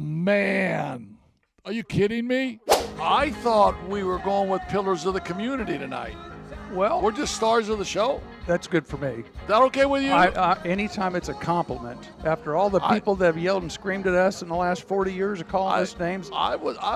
Oh, man. Are you kidding me? I thought we were going with pillars of the community tonight. Well, We're just stars of the show. that's good for me. Is that okay with you? Anytime it's a compliment, after all the people that have yelled and screamed at us in the last 40 years of calling us names,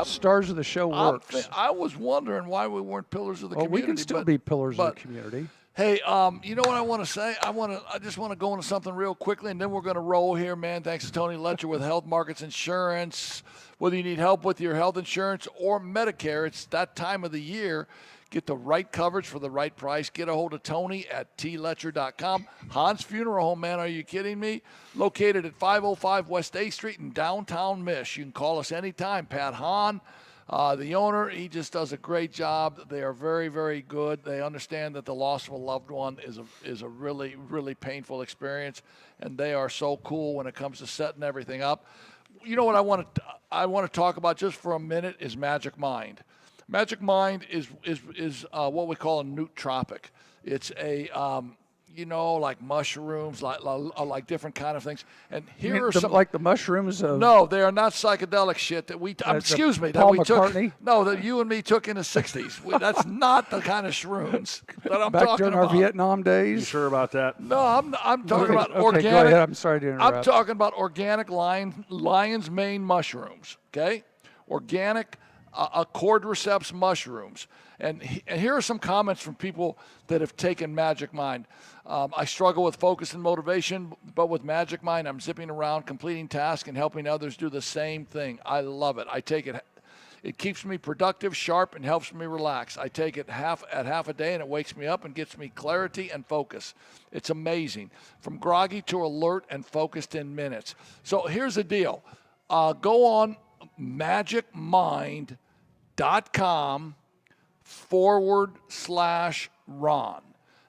stars of the show works. I was wondering why we weren't pillars of the community. We can still be pillars of the community. Hey, you know what I want to say? I just want to go into something real quickly, and then we're going to roll here, man. Thanks to Tony Letcher with Health Markets Insurance. Whether you need help with your health insurance or Medicare, it's that time of the year. Get the right coverage for the right price. Get a hold of Tony at tletcher.com. Hahn's Funeral Home, man, are you kidding me? Located at 505 West A Street in downtown Mish. You can call us anytime. Pat Hahn, the owner, he just does a great job. They are very, very good. They understand that the loss of a loved one is a really, really painful experience, and they are so cool when it comes to setting everything up. You know what I want to talk about just for a minute is Magic Mind. Magic Mind is what we call a nootropic. It's a like mushrooms, like different kind of things. And here are some like the mushrooms. No, they are not psychedelic shit that we. Excuse me, that we McCartney? Took. No, that you and me took in the '60s. That's not the kind of shrooms that I'm back talking during about. Our Vietnam days. You sure about that? No, I'm talking about organic. Okay, go ahead. I'm sorry to interrupt. I'm talking about organic lion's mane mushrooms. Okay, organic. Cordyceps mushrooms. And here are some comments from people that have taken Magic Mind. I struggle with focus and motivation, but with Magic Mind, I'm zipping around, completing tasks, and helping others do the same thing. I love it. I take it. It keeps me productive, sharp, and helps me relax. I take it half a day, and it wakes me up and gets me clarity and focus. It's amazing. From groggy to alert and focused in minutes. So here's the deal. Go on magicmind.com/Ron.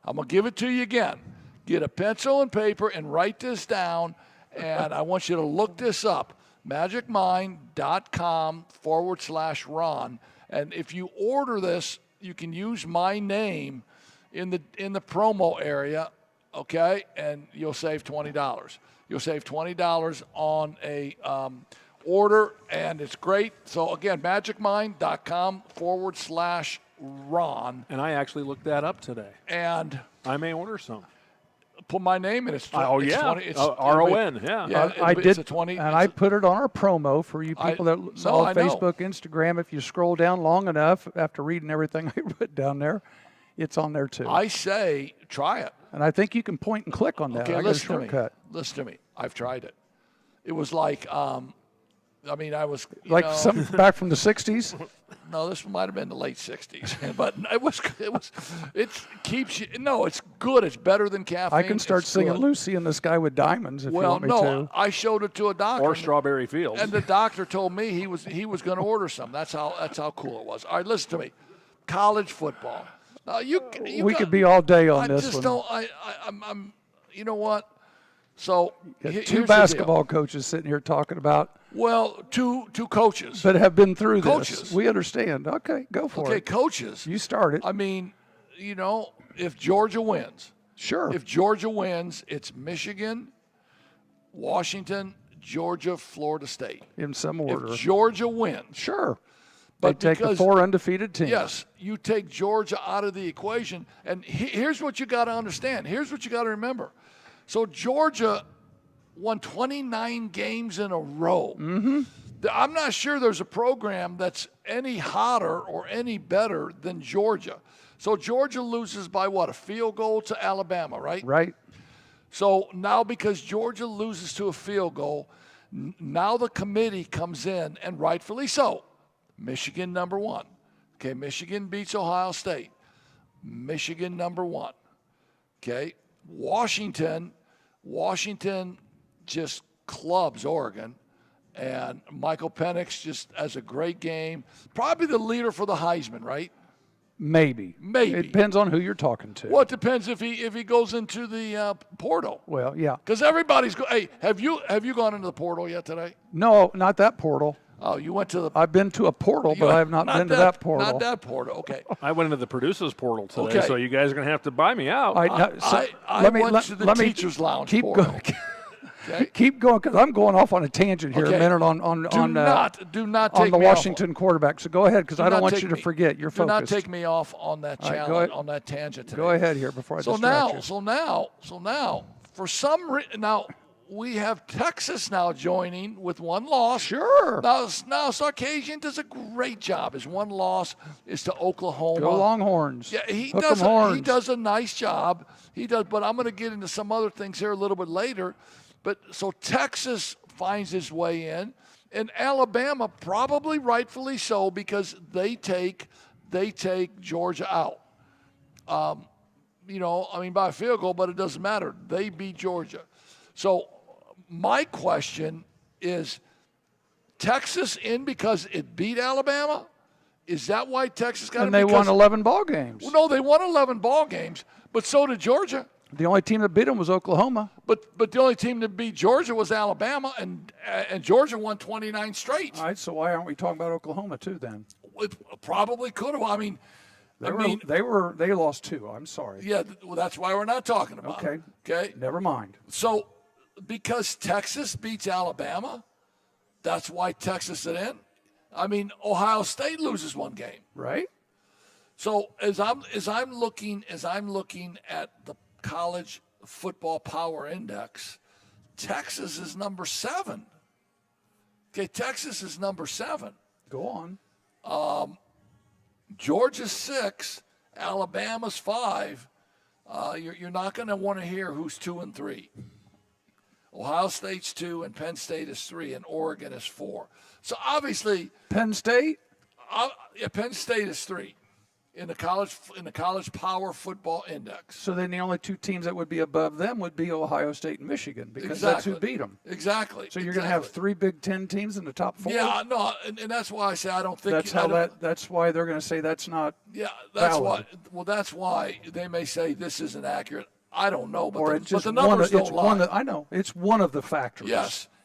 I'm going to give it to you again. Get a pencil and paper and write this down, and I want you to look this up. magicmind.com/Ron. And if you order this, you can use my name in the promo area, okay? And you'll save $20. You'll save $20 on a order, and it's great. So again, magicmind.com/Ron. And I actually looked that up today. And I may order some. Put my name in it. RON, yeah. I did, 20, and I put it on our promo for you people that saw Facebook, Instagram. If you scroll down long enough, after reading everything I put down there, it's on there too. I say try it. And I think you can point and click on that. Okay, I got a shortcut. Listen to me. I've tried it. It was like, I was like something back from the '60s. No, this might have been the late '60s, but it keeps you. No, it's good. It's better than caffeine. I can start singing Lucy and the Sky with Diamonds if you want me to. I showed it to a doctor. Or Strawberry Fields. And the doctor told me he was going to order some. That's how cool it was. All right, listen to me. College football. We could be all day on this one. I'm. You know what? So two basketball coaches sitting here talking about. Well, two coaches. But have been through this. We understand. Okay, go for it. Okay, coaches. You started. I mean, if Georgia wins. Sure. If Georgia wins, it's Michigan, Washington, Georgia, Florida State. In some order. If Georgia wins. Sure. But they take the 4 undefeated teams. Yes. You take Georgia out of the equation. And here's what you got to understand. Here's what you got to remember. So Georgia won 29 games in a row. Mm-hmm. I'm not sure there's a program that's any hotter or any better than Georgia. So Georgia loses by what, a field goal to Alabama, right? Right. So now because Georgia loses to a field goal, now the committee comes in, and rightfully so. Michigan number 1. Okay, Michigan beats Ohio State. Michigan number 1. Okay, Washington just clubs Oregon, and Michael Penix just has a great game. Probably the leader for the Heisman, right? Maybe. It depends on who you're talking to. Well, it depends if he goes into the portal. Well, yeah. Because everybody's hey, have you gone into the portal yet today? No, not that portal. Oh, you went to the. I've been to a portal, but I have not been to that portal. Not that portal. Okay. I went into the Producer's portal today, so you guys are going to have to buy me out. I went to the teacher's lounge portal. Okay? Keep going, because I'm going off on a tangent here Okay. a minute on Do not take the me off. Washington quarterback. So go ahead, because I don't want you to forget. You're Do not focused. take me off on that challenge, on that tangent today. Go ahead here before I distract you. So now, for some reason, now we have Texas now joining with one loss. Sure. Now Sarkisian does a great job. His one loss is to Oklahoma. Go Longhorns. Yeah, he Hook 'em horns. He does a nice job. He does, but I'm going to get into some other things here a little bit later. But so Texas finds his way in, and Alabama probably rightfully so, because they take Georgia out. By a field goal, but it doesn't matter. They beat Georgia. So my question is, Texas in because it beat Alabama? Is that why Texas got in? And they won 11 ball games. Well, no, they won 11 ball games, but so did Georgia. The only team that beat them was Oklahoma. But the only team that beat Georgia was Alabama, and Georgia won 29 straight. All right, so why aren't we talking about Oklahoma too then? It probably could have. They lost 2. I'm sorry. Yeah, well, that's why we're not talking about it. Okay. Never mind. So, because Texas beats Alabama, that's why Texas is in. Ohio State loses one game. Right. So as I'm looking at the college football power index, Texas is number 7. Okay, Texas is number 7. Go on. Georgia's 6, Alabama's 5. You're not going to want to hear who's 2 and 3. Ohio State's 2, and Penn State is 3, and Oregon is 4. So obviously, Penn State. Penn State is 3 in the college power football index. So then the only 2 teams that would be above them would be Ohio State and Michigan, because Exactly. that's who beat them. Exactly. So you're going to have 3 Big Ten teams in the top 4. Yeah, no, and that's why I say I don't think That's why they're going to say that's not. Yeah, that's valid. why. Well, that's why they may say this isn't accurate. I don't know, but Or the numbers don't lie. I know it's one of the factors.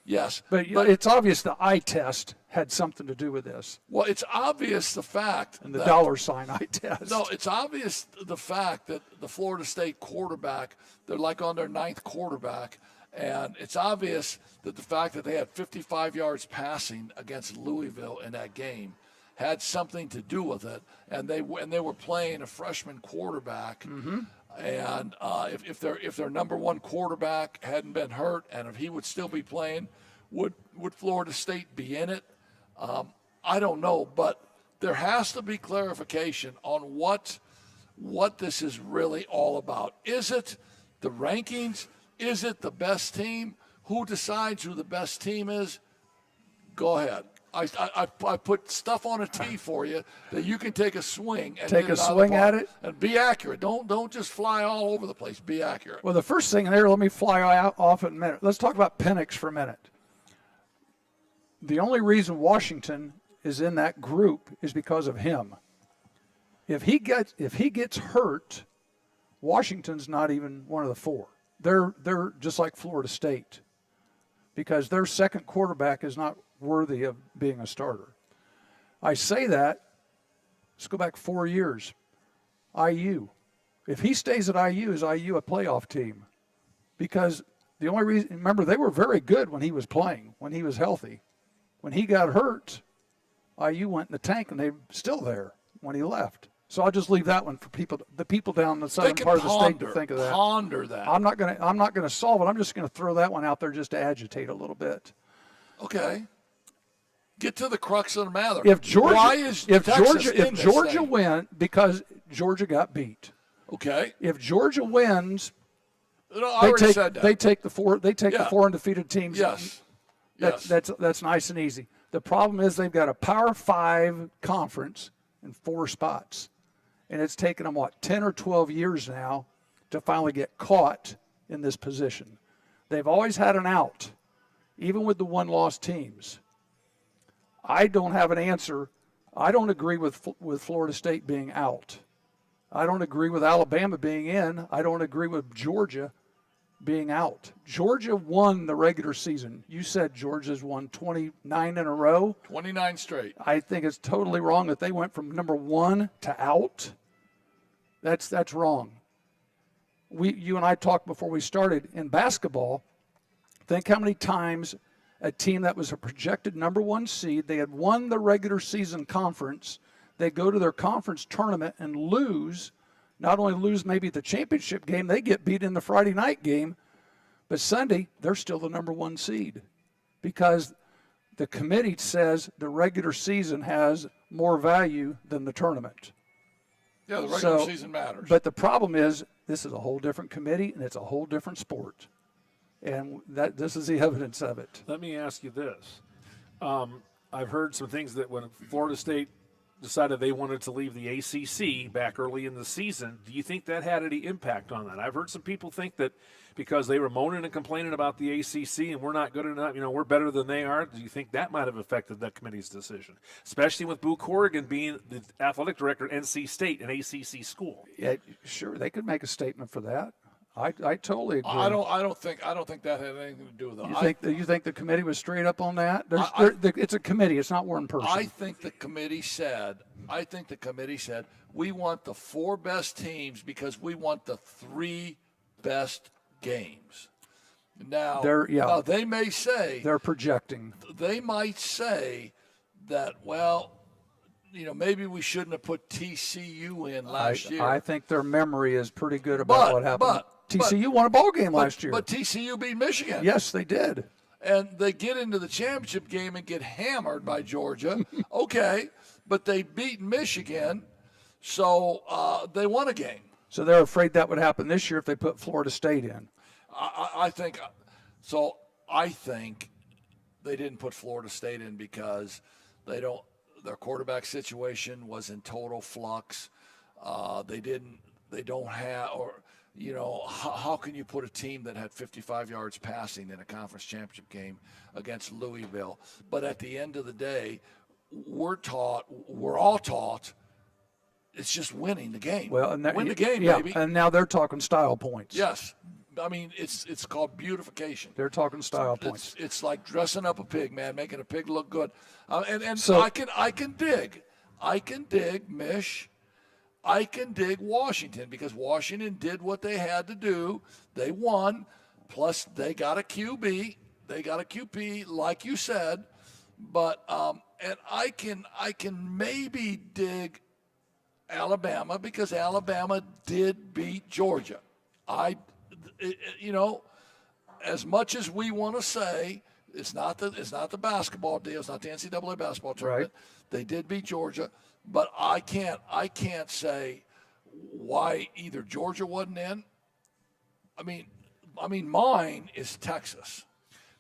Yes. But it's obvious the eye test had something to do with this. Well, it's obvious the fact And the dollar sign eye test. No, it's obvious the fact that the Florida State quarterback, they're like on their 9th quarterback, and it's obvious that the fact that they had 55 yards passing against Louisville in that game had something to do with it, and they were playing a freshman quarterback. Mm-hmm. And if their number 1 quarterback hadn't been hurt, and if he would still be playing, would Florida State be in it? I don't know, but there has to be clarification on what this is really all about. Is it the rankings? Is it the best team? Who decides who the best team is? Go ahead. I put stuff on a tee for you that you can take a swing and take a swing at it and be accurate. Don't just fly all over the place. Be accurate. Well, the first thing there, let me fly off in a minute. Let's talk about Penix for a minute. The only reason Washington is in that group is because of him. If he gets hurt, Washington's not even one of the 4. They're just like Florida State, because their second quarterback is not worthy of being a starter. I say that, let's go back 4 years. IU. If he stays at IU, is IU a playoff team? Because the only reason, remember, they were very good when he was playing, when he was healthy. When he got hurt, IU went in the tank, and they're still there when he left. So I'll just leave that one for the people down the southern part of the state to think of that. Ponder that. I'm not gonna solve it. I'm just gonna throw that one out there just to agitate a little bit. Okay. Get to the crux of the matter. If Georgia Georgia wins, because Georgia got beat. Okay. If Georgia wins, they take the 4 undefeated teams. Yes. That's nice and easy. The problem is they've got a Power 5 conference in 4 spots, and it's taken them 10 or 12 years now to finally get caught in this position. They've always had an out, even with the 1-loss teams. I don't have an answer. I don't agree with Florida State being out. I don't agree with Alabama being in. I don't agree with Georgia being out. Georgia won the regular season. You said Georgia's won 29 in a row. 29 straight. I think it's totally wrong that they went from number 1 to out. That's wrong. You and I talked before we started in basketball. Think how many times a team that was a projected number 1 seed, they had won the regular season conference, they go to their conference tournament and lose, not only lose maybe the championship game, they get beat in the Friday night game, but Sunday, they're still the number 1 seed because the committee says the regular season has more value than the tournament. Yeah, the regular season matters. But the problem is this is a whole different committee and it's a whole different sport. And this is the evidence of it. Let me ask you this. I've heard some things that when Florida State decided they wanted to leave the ACC back early in the season, do you think that had any impact on that? I've heard some people think that because they were moaning and complaining about the ACC and we're not good enough, we're better than they are, do you think that might have affected that committee's decision? Especially with Boo Corrigan being the athletic director at NC State, an ACC school. Yeah, sure, they could make a statement for that. I totally agree. I don't think that had anything to do with it. You think the committee was straight up on that? It's a committee. It's not one person. I think the committee said we want the 4 best teams because we want the 3 best games. Now they may say they're projecting. They might say that maybe we shouldn't have put TCU in last year. I think their memory is pretty good about what happened. But TCU won a ball game last year. But TCU beat Michigan. Yes, they did. And they get into the championship game and get hammered by Georgia. Okay, but they beat Michigan, so they won a game. So they're afraid that would happen this year if they put Florida State in. I think they didn't put Florida State in because their quarterback situation was in total flux. How can you put a team that had 55 yards passing in a conference championship game against Louisville? But at the end of the day, we're all taught it's just winning the game. Well, win the game, yeah, baby. And now they're talking style points. Yes. I mean, it's called beautification. They're talking style points. It's like dressing up a pig, man, making a pig look good. So I can dig Mish. I can dig Washington because Washington did what they had to do. They won. Plus, they got a QB. They got a QP, like you said. But and I can maybe dig Alabama because Alabama did beat Georgia. As much as we want to say it's not the basketball deal, it's not the NCAA basketball tournament. Right. They did beat Georgia, but I can't say why either Georgia wasn't in. I mean, mine is Texas.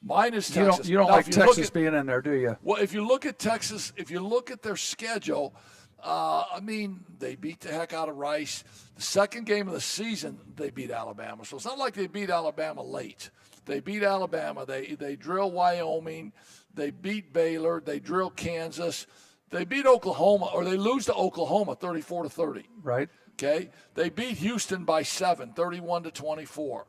Mine is Texas. You don't now, like Texas being in there, do you? Well, if you look at Texas, if you look at their schedule, they beat the heck out of Rice. The second game of the season, they beat Alabama. So it's not like they beat Alabama late. They beat Alabama. They drill Wyoming. They beat Baylor. They drill Kansas. They beat Oklahoma, or they lose to Oklahoma 34-30. Right. Okay. They beat Houston by 7, 31-24.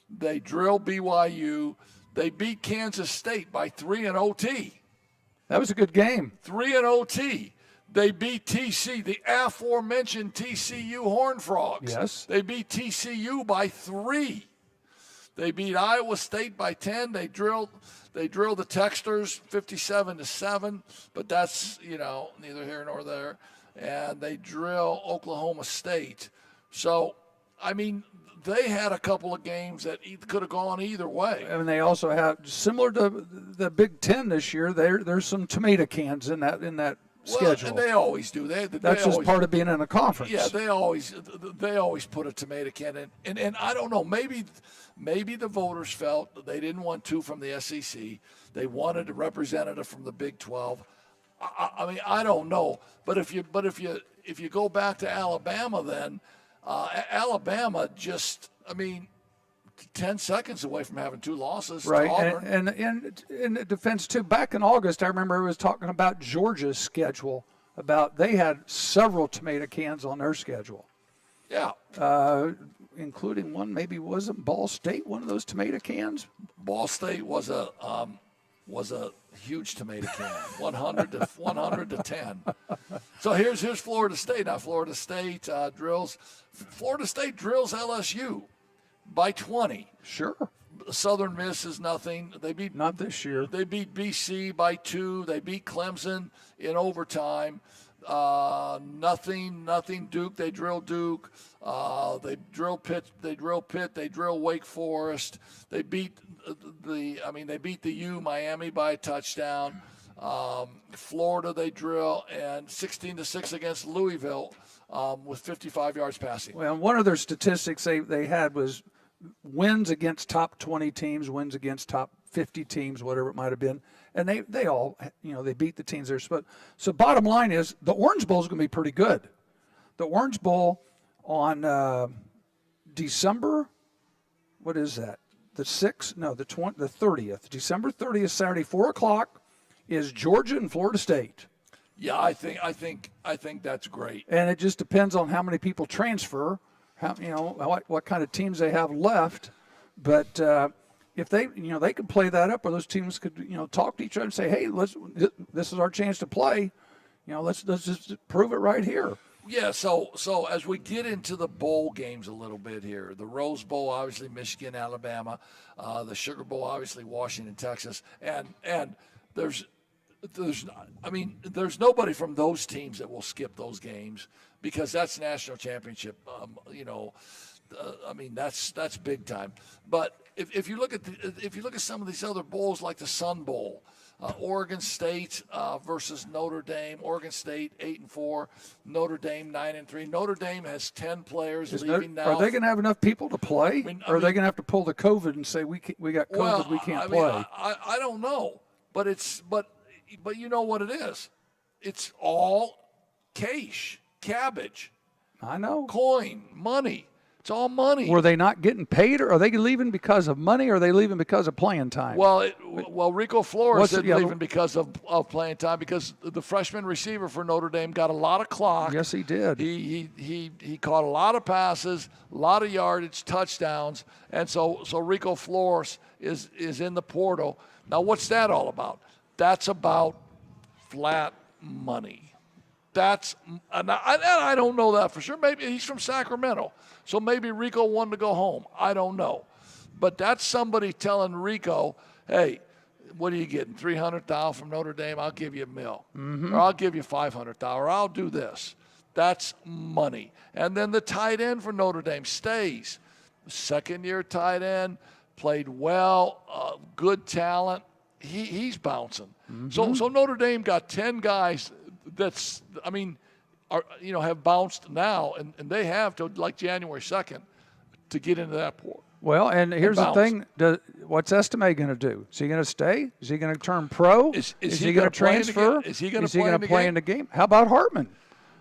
They drill BYU. They beat Kansas State by 3 in OT. That was a good game. 3 in OT. They beat TC, the aforementioned TCU Horned Frogs. Yes. They beat TCU by 3. They beat Iowa State by 10. They drilled the Texters 57-7, but that's, neither here nor there. And they drill Oklahoma State. So, they had a couple of games that could have gone either way. And they also have, similar to the Big Ten this year, there's some tomato cans in that schedule. And they always do. That's just part of being in a conference. Yeah, they always put a tomato can in. And I don't know, maybe the voters felt that they didn't want 2 from the SEC. They wanted a representative from the Big 12. I don't know. But if you go back to Alabama, then Alabama just 10 seconds away from having 2 losses. Right, to Auburn. and in defense too, back in August, I remember I was talking about Georgia's schedule. About they had several tomato cans on their schedule. Yeah, including one. Maybe wasn't Ball State one of those tomato cans? Ball State was a huge tomato can, 100 to 10. So here's Florida State. Now Florida State drills LSU by 20. Sure. Southern Miss is nothing. They beat Not this year. They beat BC by 2. They beat Clemson in overtime. Nothing. Duke. They drill Duke. They drill Pitt. They drill Wake Forest. They beat they beat the U Miami by a touchdown. Florida they drill, and 16-6 against Louisville with 55 yards passing. Well, one of their statistics they had was wins against top 20 teams, wins against top 50 teams, whatever it might have been. And they all, they beat the teams they're supposed. So bottom line is the Orange Bowl is going to be pretty good. The Orange Bowl on December, what is that? The 6th? No, the 30th. December 30th, Saturday, 4:00 is Georgia and Florida State. Yeah, I think that's great. And it just depends on how many people transfer, what kind of teams they have left. But if they could play that up, or those teams could, talk to each other and say, hey, this is our chance to play. Let's just prove it right here. Yeah, so as we get into the bowl games a little bit here, the Rose Bowl, obviously Michigan, Alabama, the Sugar Bowl, obviously Washington, Texas, and there's nobody from those teams that will skip those games because that's national championship. That's big time. But if you look at some of these other bowls like the Sun Bowl, Oregon State versus Notre Dame. Oregon State 8-4, Notre Dame 9-3. Notre Dame has 10 players leaving now. Are they going to have enough people to play? Or are they going to have to pull the COVID and say we got COVID, we can't play? I don't know, but you know what it is? It's all cabbage. I know. Coin, money. It's all money. Were they not getting paid, or are they leaving because of money, or are they leaving because of playing time? Well, Rico Flores is leaving because of playing time, because the freshman receiver for Notre Dame got a lot of clock. Yes, he did. He caught a lot of passes, a lot of yardage, touchdowns, and so Rico Flores is in the portal. Now, what's that all about? That's about flat money. And I don't know that for sure. Maybe he's from Sacramento, so maybe Rico wanted to go home. I don't know. But that's somebody telling Rico, hey, what are you getting, $300,000 from Notre Dame? I'll give you $1 million. Mm-hmm. Or I'll give you $500,000. Or I'll do this. That's money. And then the tight end for Notre Dame stays. Second-year tight end, played well, good talent. He's bouncing. Mm-hmm. So Notre Dame got 10 guys have bounced now, and they have to like January 2nd to get into that port. Well, and here's the thing: what's Estime going to do? Is he going to stay? Is he going to turn pro? Is he going to transfer? Is he going to play in the game? How about Hartman?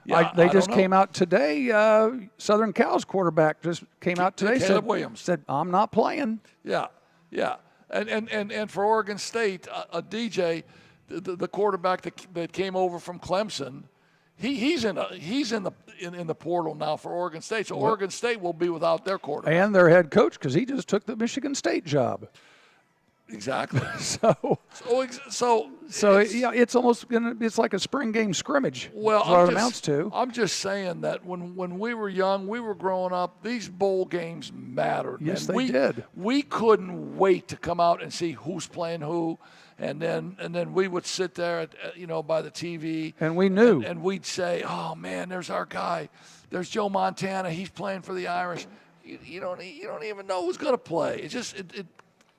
Yeah, they just came out today. Southern Cal's quarterback just came out today. Caleb Williams said, "I'm not playing." Yeah. And for Oregon State, a DJ, the quarterback that came over from Clemson, he's in the portal now for Oregon State. So Oregon State will be without their quarterback and their head coach, because he just took the Michigan State job. Exactly. It's almost it's like a spring game scrimmage. Well, that's what it amounts to. I'm just saying that when we were young, we were growing up, these bowl games mattered. Yes, and they did. We couldn't wait to come out and see who's playing who, and then we would sit there by the TV, and we knew, and we'd say, oh man, there's our guy, there's Joe Montana, he's playing for the Irish. You don't even know who's going to play. It's just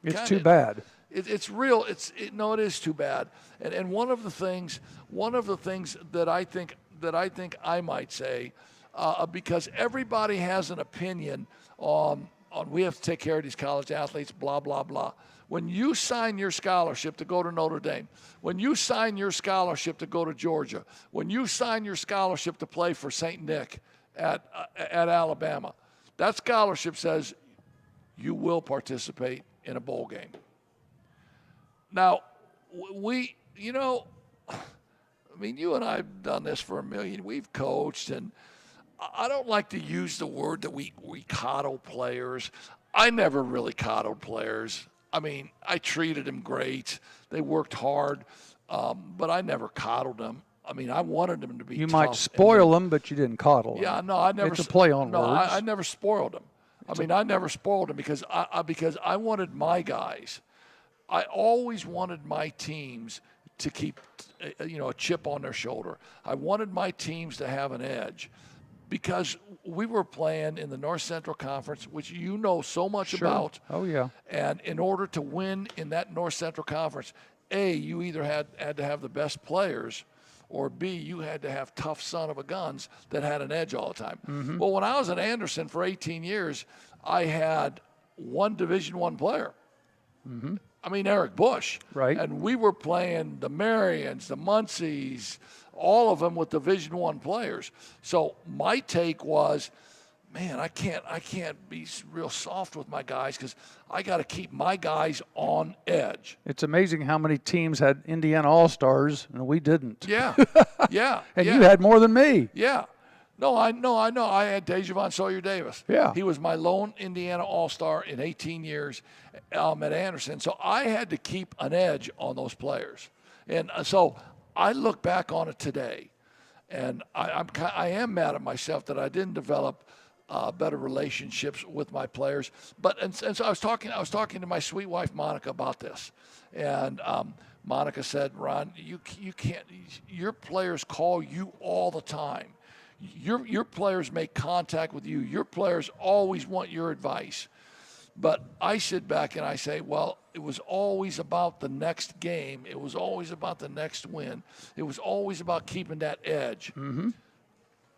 it's too bad. It's real. It is too bad. And one of the things that I think I might say, because everybody has an opinion on we have to take care of these college athletes, blah blah blah. When you sign your scholarship to go to Notre Dame, when you sign your scholarship to go to Georgia, when you sign your scholarship to play for St. Nick at Alabama, that scholarship says you will participate in a bowl game. Now, you and I have done this for a million. We've coached, and I don't like to use the word that we coddle players. I never really coddled players. I mean, I treated them great. They worked hard, but I never coddled them. I mean, I wanted them to be tough. You might spoil them, but you didn't coddle them. Yeah, no, I never. It's a play on words. No, I never spoiled them. I mean, I never spoiled them because I wanted my guys. I always wanted my teams to keep, a chip on their shoulder. I wanted my teams to have an edge because we were playing in the North Central Conference, which you know so much about. Oh, yeah. And in order to win in that North Central Conference, A, you either had to have the best players, or B, you had to have tough son of a guns that had an edge all the time. Mm-hmm. Well, when I was at Anderson for 18 years, I had one Division I player. Mm-hmm. I mean, Eric Bush. Right. And we were playing the Marions, the Muncies, all of them with Division I players. So my take was, man, I can't be real soft with my guys because I got to keep my guys on edge. It's amazing how many teams had Indiana All-Stars and we didn't. Yeah, yeah. And yeah. you had more than me. Yeah. No, I know. I had Dejavon Sawyer Davis. Yeah. He was my lone Indiana All-Star in 18 years at Anderson. So I had to keep an edge on those players. And so I look back on it today, and I am mad at myself that I didn't develop better relationships with my players. But and so I was talking to my sweet wife Monica about this, and Monica said, "Ron, you can't. Your players call you all the time. Your players make contact with you. Your players always want your advice." But I sit back and I say, well, it was always about the next game. It was always about the next win. It was always about keeping that edge. Mm-hmm.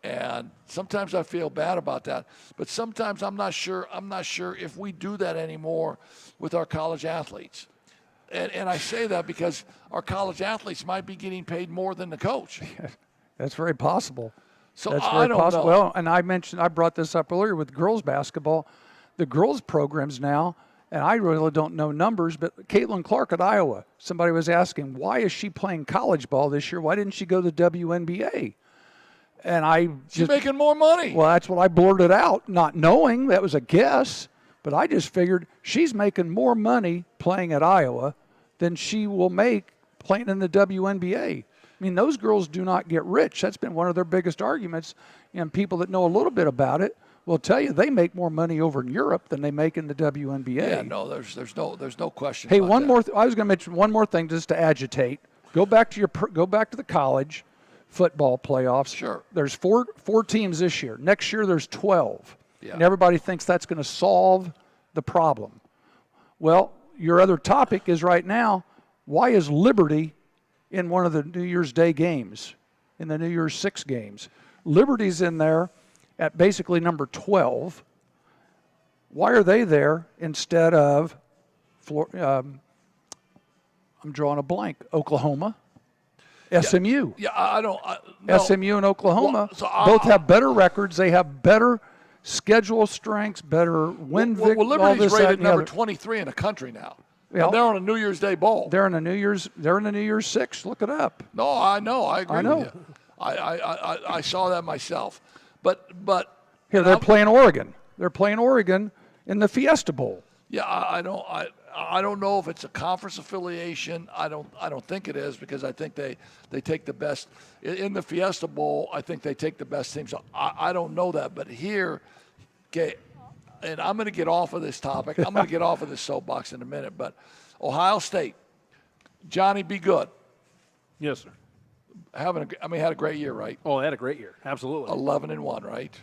And sometimes I feel bad about that. But sometimes I'm not sure if we do that anymore with our college athletes. And I say that because our college athletes might be getting paid more than the coach. That's very possible. So That's I very don't possible. know. Well, and I brought this up earlier with girls basketball. The girls programs now, and I really don't know numbers, but Caitlin Clark at Iowa, somebody was asking, why is she playing college ball this year? Why didn't she go to the WNBA? And she's making more money. Well, that's what I blurted out, not knowing. That was a guess. But I just figured she's making more money playing at Iowa than she will make playing in the WNBA. I mean, those girls do not get rich. That's been one of their biggest arguments. And people that know a little bit about it will tell you they make more money over in Europe than they make in the WNBA. Yeah, no, there's no question. Hey, about one that. more. I was going to mention one more thing just to agitate. Go back to the college football playoffs. Sure. There's four teams this year. Next year there's 12. Yeah. And everybody thinks that's going to solve the problem. Well, your other topic is right now, why is Liberty in one of the New Year's Day games, in the New Year's 6 games? Liberty's in there at basically number 12. Why are they there instead of, I'm drawing a blank, Oklahoma, SMU? Yeah, I don't. No. SMU and Oklahoma Well, so both have better records. They have better schedule strengths, better win Well, all Liberty's this, that, rated and the number other. 23 in the country now. Yeah. And they're on a New Year's Day bowl. They're in the New Year's 6. Look it up. No, I know. I agree I know. with you. I saw that myself. But Here they're playing Oregon. They're playing Oregon in the Fiesta Bowl. yeah, I don't know if it's a conference affiliation. I don't think it is because I think they take the best in the Fiesta Bowl. I think they take the best teams. So I don't know that, but here, okay, and I'm going to get off of this topic. I'm going to get off of this soapbox in a minute. But Ohio State, Johnny, be good. Yes, sir. Had a great year, right? Oh, they had a great year. Absolutely. 11-1, right?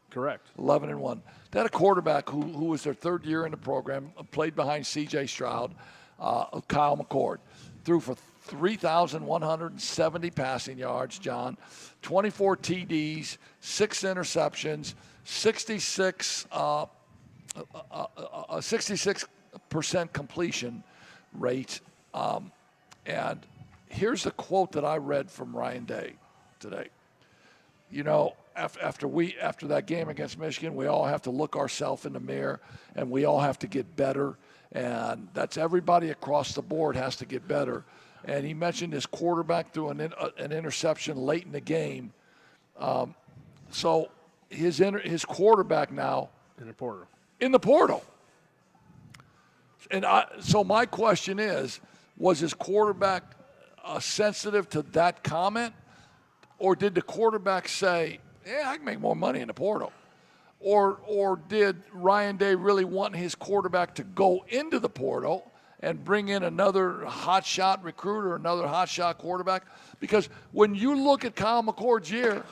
Correct. 11-1. They had a quarterback who was their third year in the program, played behind C.J. Stroud, Kyle McCord, threw for 3,170 passing yards, John, 24 TDs, 6 interceptions, 66% completion rate. And here's the quote that I read from Ryan Day today. You know, after that game against Michigan, we all have to look ourselves in the mirror, and we all have to get better. And that's everybody across the board has to get better. And he mentioned his quarterback threw an interception late in the game. So his quarterback now In the portal. in the portal. And so my question is, was his quarterback sensitive to that comment? Or did the quarterback say, yeah, I can make more money in the portal? or did Ryan Day really want his quarterback to go into the portal and bring in another hotshot recruiter, another hotshot quarterback? Because when you look at Kyle McCord's year,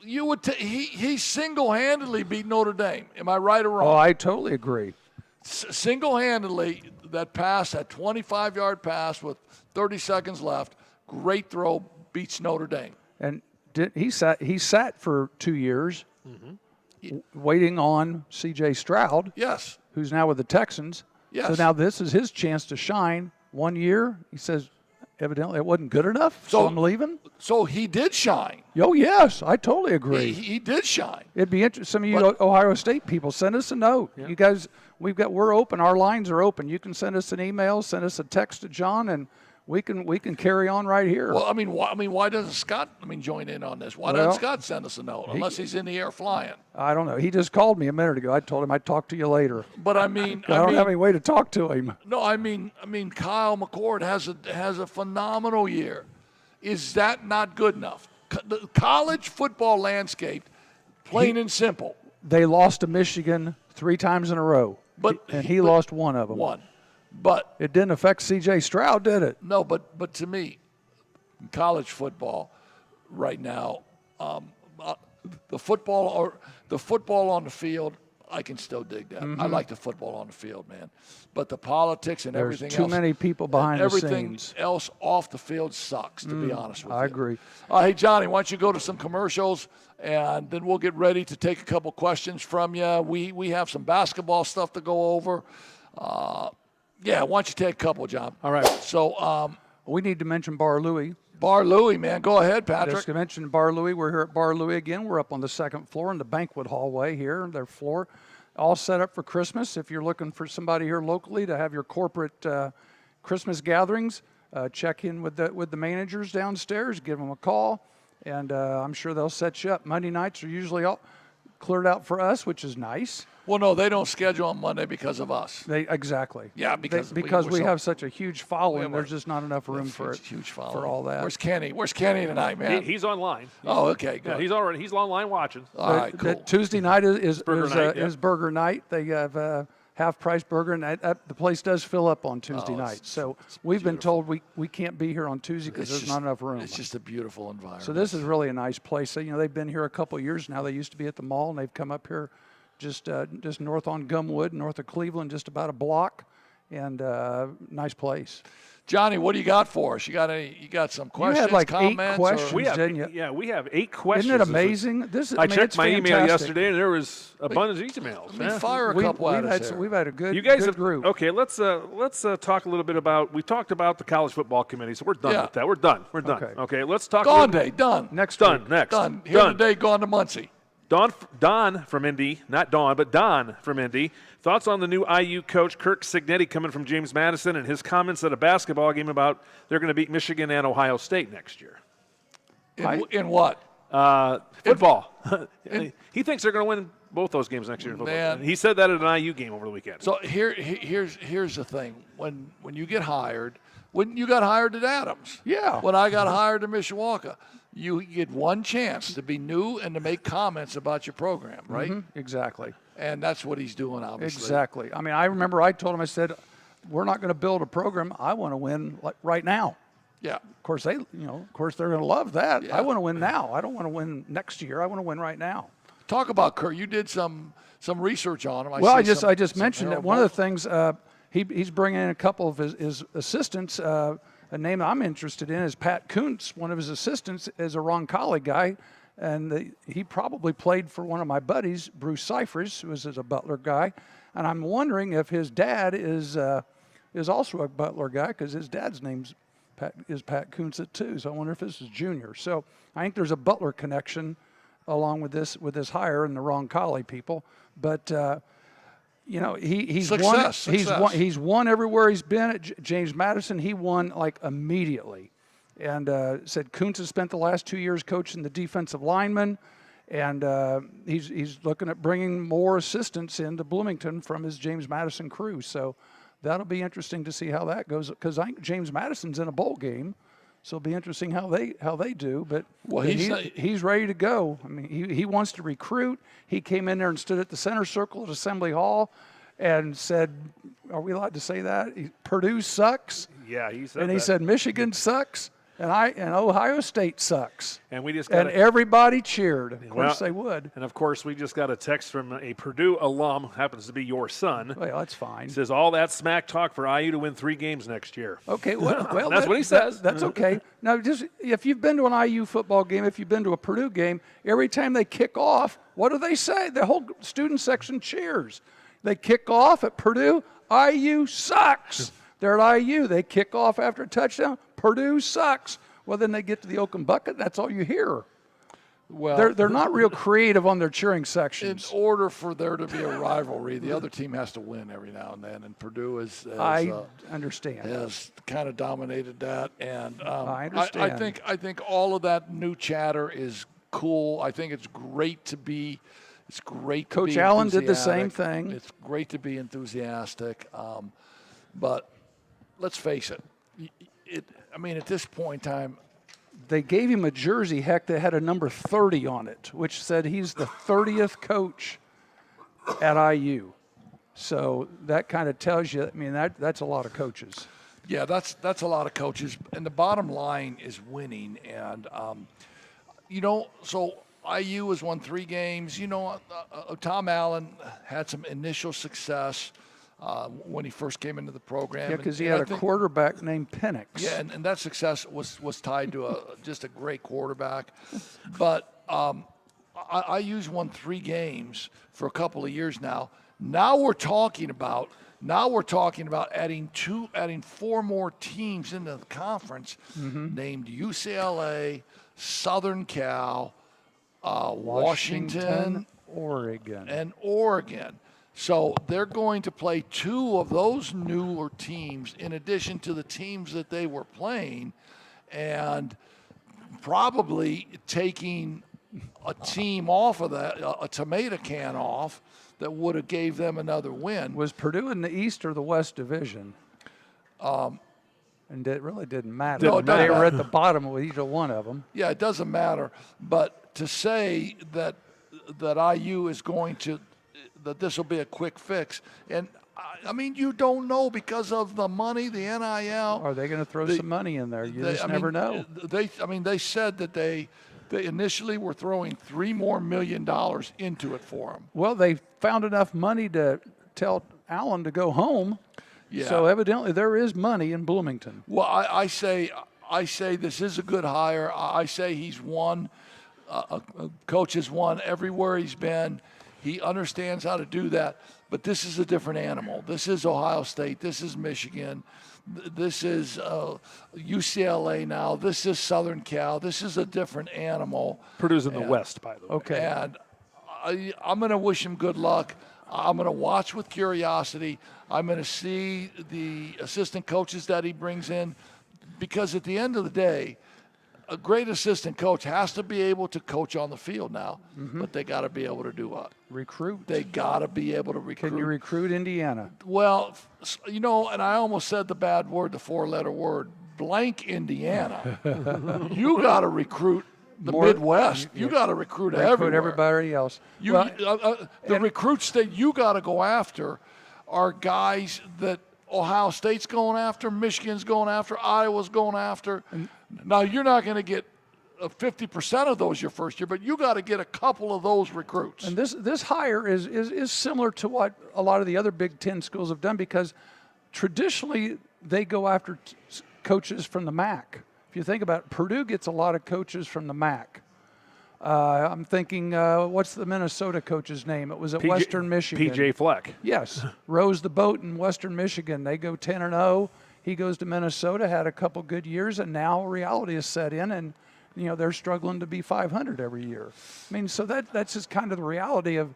you would he single-handedly beat Notre Dame. Am I right or wrong? Oh, I totally agree. Single-handedly, that 25-yard pass with 30 seconds left, great throw, beats Notre Dame. And he sat for 2 years waiting on C.J. Stroud. Yes. Who's now with the Texans. Yes. So now this is his chance to shine. 1 year, he says, evidently it wasn't good enough, so I'm leaving. So he did shine. Oh, yes, I totally agree. He did shine. It'd be interesting. Some of you Ohio State people, send us a note. Yeah. You guys, we're open. Our lines are open. You can send us an email, send us a text to John, and we can carry on right here. Well, why doesn't Scott join in on this? Why doesn't Scott send us a note unless he's in the air flying? I don't know. He just called me a minute ago. I told him I'd talk to you later. But I don't have any way to talk to him. No, Kyle McCord has a phenomenal year. Is that not good enough? The college football landscape, plain and simple. They lost to Michigan 3 times in a row, and he lost one of them. But it didn't affect C.J. Stroud, did it? No, but to me, college football right now, the football on the field, I can still dig that. I like the football on the field, man. But the politics and everything else. There's too many people behind the scenes. Everything else off the field sucks, to be honest with you. I agree. Hey, Johnny, why don't you go to some commercials, and then we'll get ready to take a couple questions from you. We have some basketball stuff to go over. Yeah, why don't you take a couple, John? All right. So we need to mention Bar Louie. Bar Louie, man. Go ahead, Patrick. Just to mention Bar Louie. We're here at Bar Louie again. We're up on the 2nd floor in the banquet hallway here. Their floor all set up for Christmas. If you're looking for somebody here locally to have your corporate Christmas gatherings, check in with the managers downstairs. Give them a call, and I'm sure they'll set you up. Monday nights are usually all cleared out for us, which is nice. Well, no, they don't schedule on Monday because of us. Exactly. Yeah, because we have such a huge following. There's just not enough room for all that. Where's Kenny? Where's Kenny tonight, man? He's online. Okay, good. Yeah, he's online watching. All right, cool. Tuesday night is burger night. They have half-price burger, and the place does fill up on Tuesday night. So we've been told we can't be here on Tuesday because there's not enough room. It's just a beautiful environment. So this is really a nice place. So, they've been here a couple of years now. They used to be at the mall, and they've come up here just north on Gumwood, north of Cleveland, just about a block, and nice place. Johnny, what do you got for us? You got some questions, you had like comments? 8 questions, didn't you? Yeah, we have 8 questions. Isn't it amazing? I checked my email yesterday, and there was abundance of emails. Fire a couple at us here. We've had a good, group. Okay, let's talk a little bit about. We talked about the college football committee, so we're done with that. We're done. Okay, let's talk. Gone day, done. Next done. week. Next. Done. Here today, gone to Muncie. Don from Indy, not Dawn, but Don from Indy. Thoughts on the new IU coach, Kirk Cignetti, coming from James Madison, and his comments at a basketball game about they're going to beat Michigan and Ohio State next year. In what? Football. He thinks they're going to win both those games next year in football. Man. He said that at an IU game over the weekend. So here's the thing. When you get hired, when you got hired at Adams. Yeah. When I got hired at Mishawaka, you get one chance to be new and to make comments about your program, right? Mm-hmm. Exactly. And that's what he's doing, obviously. Exactly. I remember I told him, I said, we're not going to build a program. I want to win right now. Yeah. Of course, they're going to love that. Yeah. I want to win now. I don't want to win next year. I want to win right now. Talk about Kurt. You did some research on him. I just mentioned that one of the things he's bringing in a couple of his assistants. A name I'm interested in is Pat Kuntz. One of his assistants is a Roncalli guy, and he probably played for one of my buddies, Bruce Cyphers, who is a Butler guy. And I'm wondering if his dad is also a Butler guy, because his dad's name's Pat Kuntz too. So I wonder if this is Junior. So I think there's a Butler connection along with this hire and the Roncalli people. But he's Success. He's won everywhere he's been. At James Madison, he won like immediately, and said Kuntz has spent the last 2 years coaching the defensive linemen, and he's looking at bringing more assistants into Bloomington from his James Madison crew. So that'll be interesting to see how that goes, because I think James Madison's in a bowl game, So it'll be interesting how they do. But Well, he's ready to go. I mean, he wants to recruit. He came in there and stood at the center circle at Assembly Hall and said, are we allowed to say that? Purdue sucks. Yeah, he said And that. he said Michigan sucks. And Ohio State sucks. And we just got everybody cheered. Of course Well, they would. And of course, we just got a text from a Purdue alum, happens to be your son. Well, that's fine. Says all that smack talk for IU to win 3 games next year. Okay, well That's what he says. That's okay. Now, just if you've been to an IU football game, if you've been to a Purdue game, every time they kick off, what do they say? The whole student section cheers. They kick off at Purdue, IU sucks. They're at IU. They kick off after a touchdown, Purdue sucks. Well, then they get to the Oaken Bucket, that's all you hear. Well, They're not real creative on their cheering sections. in order for there to be a rivalry, the other team has to win every now and then, and Purdue I understand. has kind of dominated that. And I understand. I think all of that new chatter is cool. I think it's great to be. It's great. To Coach be Allen did the same enthusiastic. thing. It's great to be enthusiastic, but let's face it. I mean, at this point in time, They gave him a jersey, heck, that had a number 30 on it, which said he's the 30th coach at IU. So that kind of tells you, I mean, that's a lot of coaches. yeah, that's a lot of coaches, and the bottom line is winning. And so IU has won 3 games. Tom Allen had some initial success when he first came into the program. Yeah, because he And had I think- quarterback named Penix. Yeah, and that success was tied to just a great quarterback. But IU's won 3 games for a couple of years now. Now we're talking about adding 4 more teams into the conference, named UCLA, Southern Cal, Washington, Oregon. and Oregon. So they're going to play 2 of those newer teams in addition to the teams that they were playing, and probably taking a team off of that, a tomato can off, that would have gave them another win. Was Purdue in the East or the West Division? And it really didn't matter. No, it doesn't They were matter. at the bottom with either one of them. Yeah, it doesn't matter. But to say that IU is going to, that this will be a quick fix, and I mean, you don't know because of the money, the NIL. Are they going to throw some money in there? You just never know. They said that they initially were throwing $3 more million into it for them. Well, they found enough money to tell Allen to go home. Yeah. So evidently there is money in Bloomington. Well, I say this is a good hire. I say he's won. Coach has won everywhere he's been. He understands how to do that. But this is a different animal. This is Ohio State. This is Michigan. This is UCLA now. This is Southern Cal. This is a different animal. Purdue's in the West, by the way. Okay. And I'm going to wish him good luck. I'm going to watch with curiosity. I'm going to see the assistant coaches that he brings in, because at the end of the day, a great assistant coach has to be able to coach on the field now, but they got to be able to do what? Recruit. They got to be able to recruit. Can you recruit Indiana? Well, and I almost said the bad word, the 4-letter word, blank Indiana. You got to recruit the Midwest. You got to recruit everywhere. Everybody else. The recruits that you got to go after are guys that Ohio State's going after, Michigan's going after, Iowa's going after. Now, you're not going to get 50% of those your first year, but you got to get a couple of those recruits. And this hire is similar to what a lot of the other Big Ten schools have done, because traditionally they go after coaches from the MAC. If you think about it, Purdue gets a lot of coaches from the MAC. I'm thinking, what's the Minnesota coach's name? It was at Western Michigan. P.J. Fleck. Yes, rows the boat in Western Michigan. They go 10-0. He goes to Minnesota, had a couple good years, and now reality is set in, and they're struggling to be 500 every year. I mean, so that's just kind of the reality of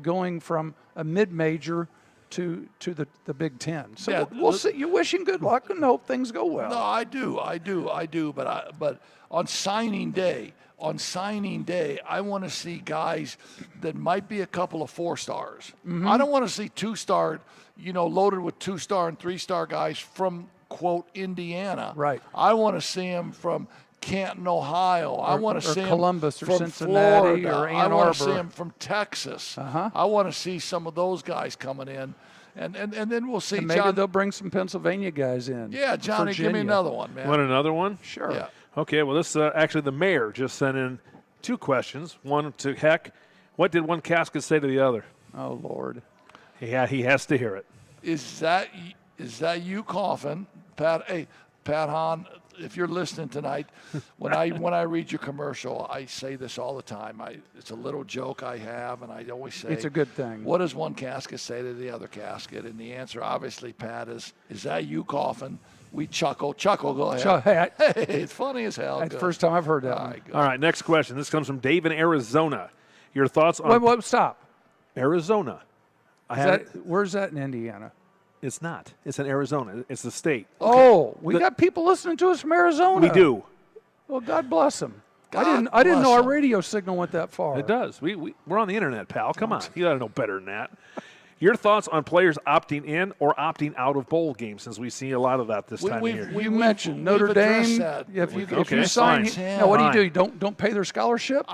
going from a mid-major to the Big Ten. So Yeah, we'll see. You wish him good luck and hope things go well. No, I do. But on signing day, I want to see guys that might be a couple of 4-stars. I don't want to see 2-star, loaded with 2-star and 3-star guys from quote Indiana. Right. I want to see him from Canton, Ohio. I want to see him Columbus or from Cincinnati Florida. or Ann I want to Arbor. see him from Texas. Uh-huh. I want to see some of those guys coming in, and then we'll see. And maybe John, they'll bring some Pennsylvania guys in. yeah, Johnny, give me Virginia. another one, man. Want another one? Sure. Yeah. Okay, well, this actually the mayor just sent in 2 questions. One to Heck. What did one casket say to the other? Oh, Lord. Yeah, he has to hear it. Is that you coughing, Pat? Hey, Pat Hahn, if you're listening tonight, when I read your commercial, I say this all the time. It's a little joke I have, and I always say It's a good thing. What does one casket say to the other casket? And the answer, obviously, Pat, is that you coughing? We chuckle. Go ahead. Hey, Hey, it's funny as hell. that's the Good. first time I've heard that All one. right, good. All right, next question. This comes from Dave in Arizona. Your thoughts on Wait, stop. Arizona? Where's that in Indiana? It's not. It's in Arizona. It's the state. Oh, we got people listening to us from Arizona. We do. Well, God bless them. I God didn't know bless our 'em. radio signal went that far. It does. We're on the internet, pal. Come on. You got to know better than that. Your thoughts on players opting in or opting out of bowl games, since we see a lot of that this time of year. You mentioned we've Notre addressed Dame. that. If you Okay, sign, fine. now what do you Fine. do? You don't pay their scholarship.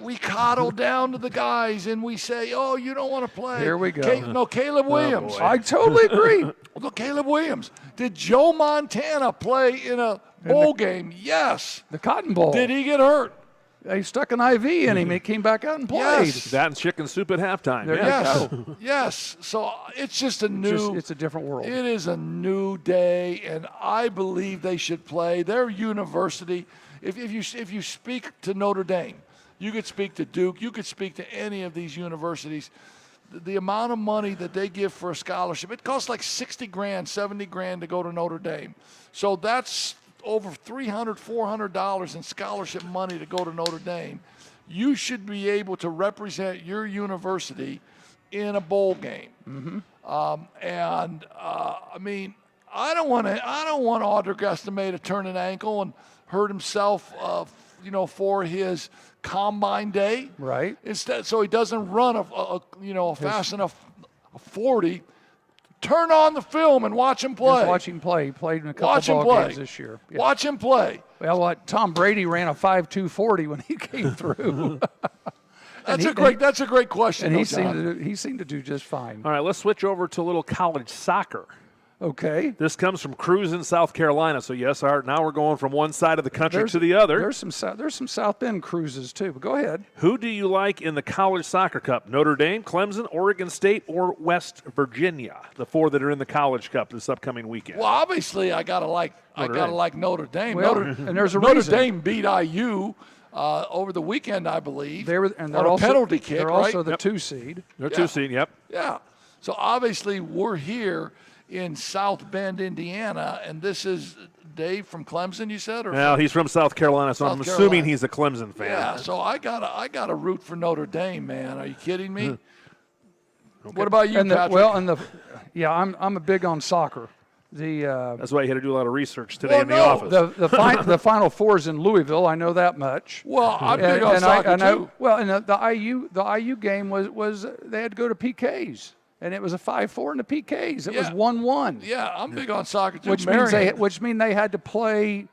We coddle down to the guys and we say, "Oh, you don't want to play." Here we go. Caleb Williams. boy. I totally agree. Look, Caleb Williams. Did Joe Montana play in a bowl game? Yes. The Cotton Bowl. Did he get hurt? They stuck an IV in him. He came back out and played. Yes. That and chicken soup at halftime. There you Yeah. go. Yes. So it's just a new. It's a different world. It is a new day, and I believe they should play. Their university. If you speak to Notre Dame, you could speak to Duke. You could speak to any of these universities. The amount of money that they give for a scholarship, it costs like $60 grand, $70 grand to go to Notre Dame. So that's over $300, $400 in scholarship money to go to Notre Dame. You should be able to represent your university in a bowl game. Mm-hmm. I mean, I don't want Audric Estime to turn an ankle and hurt himself, for his combine day. Right. Instead, so he doesn't run a fast enough 40. Turn on the film and watch him play. Just watch him play. He played in a couple Watch him ball play games this year. Yeah. Watch him play. Well, Tom Brady ran a 5.240 when he came through. That's a great question. And though, he John. seemed to do just fine. All right, let's switch over to a little college soccer. Okay. This comes from Cruz in South Carolina. So, yes, Art, now we're going from one side of the country to the other. There's some South Bend cruises too, but go ahead. Who do you like in the College Soccer Cup? Notre Dame, Clemson, Oregon State, or West Virginia? The 4 that are in the College Cup this upcoming weekend. Well, obviously, I gotta like Notre Dame. Well, and there's a Notre reason. Dame beat IU over the weekend, I believe. They're on a penalty kick, They're right? also the 2 seed. They're 2 seed, yep. Yeah. So obviously, we're here in South Bend, Indiana, and this is Dave from Clemson. You said, or Well, he's from South Carolina, so I'm South assuming Carolina. he's a Clemson fan. Yeah. So I gotta root for Notre Dame, man. Are you kidding me? What about you, Patrick? I'm a big on soccer. That's why you had to do a lot of research today in the no, office. The Final Four is in Louisville. I know that much. Well, I'm big on soccer too. The IU game was they had to go to PKs, and it was a 5-4 in the PKs. It was 1-1. Yeah, I'm big on soccer too. Which means they had to play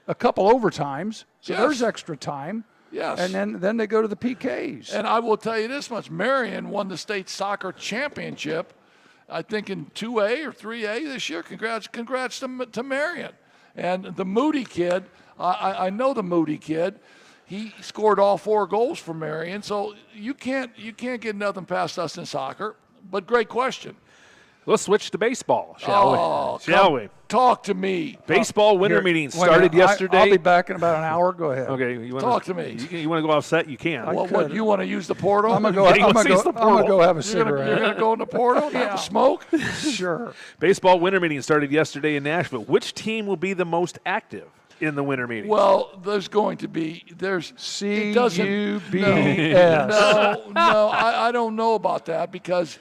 a couple overtimes. So Yes. there's extra time. Yes. And then they go to the PKs. And I will tell you this much: Marion won the state soccer championship, I think in 2A or 3A this year. Congrats to Marion. And the Moody kid, I know the Moody kid. He scored all 4 goals for Marion. So you can't get nothing past us in soccer. But great question. Let's switch to baseball, shall we? Talk to me. Baseball winter Here, meeting wait a started minute. yesterday. I'll be back in about an hour. Go ahead. Okay, you want Talk to me. You want to go offset? You can. What you want to use the portal? I'm gonna go. Yeah, he I'm wants gonna to use go, the I'm gonna portal. go have a You're cigarette. gonna go in the portal and have a smoke? Sure. Baseball winter meeting started yesterday in Nashville. Which team will be the most active in the winter meeting? Well, there's going to be it doesn't- CUBS. No, I don't know about that because,